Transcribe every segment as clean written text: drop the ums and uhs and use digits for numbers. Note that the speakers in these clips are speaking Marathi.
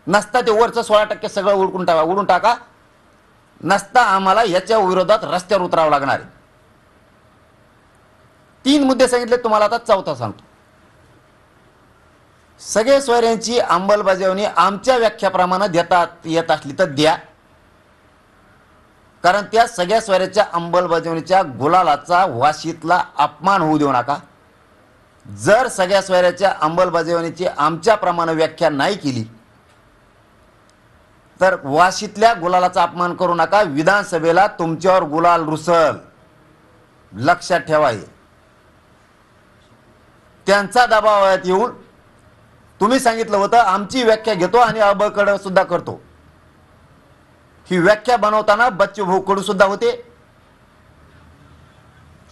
नसता ते वरचं 16% सगळं उडून टाका, नसता आम्हाला याच्या विरोधात रस्त्यावर उतरावं लागणार आहे. 3 मुद्दे सांगितले तुम्हाला, आता चौथा सांगतो. सगळे सोयऱ्यांची अंमलबजावणी आमच्या व्याख्याप्रमाणे देतात येत असली तर द्या, कारण त्या सगळ्या सोयऱ्याच्या अंमलबजावणीच्या गुलालाचा वाशीतला अपमान होऊ देऊ नका. जर सगळ्या सोयऱ्याच्या अंमलबजावणीची आमच्याप्रमाणे व्याख्या नाही केली तर वाशीतल्या गुलालाचा अपमान करू नका. विधानसभेला तुमच्यावर गुलाल रुसल, लक्षात ठेवा. त्यांचा दबावात येऊन तुम्ही सांगितलं होतं आमची व्याख्या घेतो आणि अबकडे सुद्धा करतो. ही व्याख्या बनवताना बच्चूभाऊ कडू सुद्धा होते,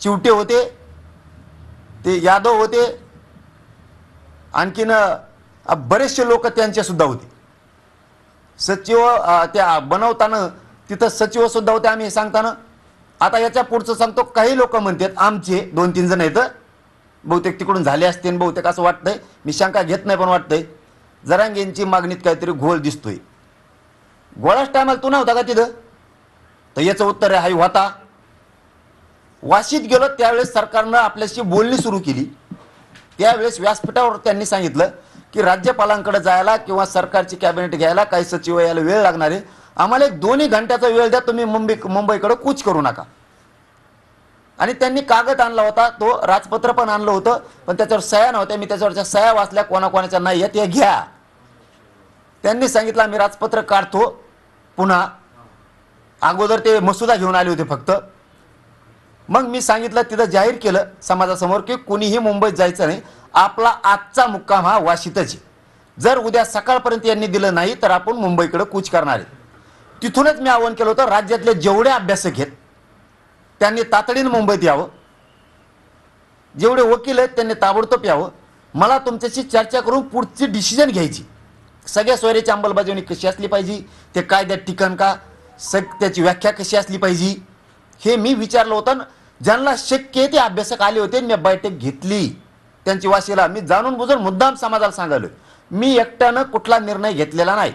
चिवटे होते, ते यादव होते, आणखीन बरेचसे लोक त्यांचे सुद्धा होते. सचिव त्या बनवताना तिथं सचिव सुद्धा होते आम्ही सांगताना. आता याच्या पुढचं सांगतो. काही लोक म्हणतात आमचे 2-3 जण आहेत, बहुतेक तिकडून झाले असते, बहुतेक असं वाटतंय, मी शंका घेत नाही, पण वाटतंय जरांगेंची मागणीत काहीतरी घोळ दिसतोय. गोळाच टायमाला तू नव्हता का तिथं? तर याचं उत्तर आहे हाही होता. वाशीत गेलो त्यावेळेस सरकारनं आपल्याशी बोलणी सुरू केली. त्यावेळेस व्यासपीठावर त्यांनी सांगितलं की राज्यपालांकडे जायला किंवा सरकारची कॅबिनेट घ्यायला काही सचिव यायला वेळ लागणार आहे, आम्हाला 1-2 घंट्याचा वेळ द्या, तुम्ही मुंबईकडे कूच करू नका. आणि त्यांनी कागद आणला होता, तो राजपत्र पण आणलं होतं, पण त्याच्यावर सह्या नव्हत्या. मी त्याच्यावरच्या सह्या वाचल्या, कोणाकोणाच्या नाही आहेत हे घ्या. त्यांनी सांगितलं आम्ही राजपत्र काढतो. पुन्हा अगोदर ते मसुदा घेऊन आले होते फक्त. मग मी सांगितलं, तिथं जाहीर केलं समाजासमोर की कुणीही मुंबईत जायचं नाही, आपला आजचा मुक्काम हा वाशीतच आहे. जर उद्या सकाळपर्यंत यांनी दिलं नाही तर आपण मुंबईकडे कूच करणार आहे. तिथूनच मी आवाहन केलं होतं राज्यातले जेवढे अभ्यासक आहेत त्यांनी तातडीने मुंबईत यावं, जेवढे वकील आहेत त्यांनी ताबडतोब यावं. मला तुमच्याशी चर्चा करून पुढची डिसिजन घ्यायची. सगळ्या सोयऱ्याची अंमलबजावणी कशी असली पाहिजे, ते कायद्यात टिकन का, त्याची व्याख्या कशी असली पाहिजे हे मी विचारलं होतं. ज्यांना शक्य आहे ते अभ्यासक आले होते, मी बैठक घेतली त्यांची वाशीला. मी जाणून बुजून मुद्दाम समाजाला सांगायलो, मी एकट्यानं कुठला निर्णय घेतलेला नाही.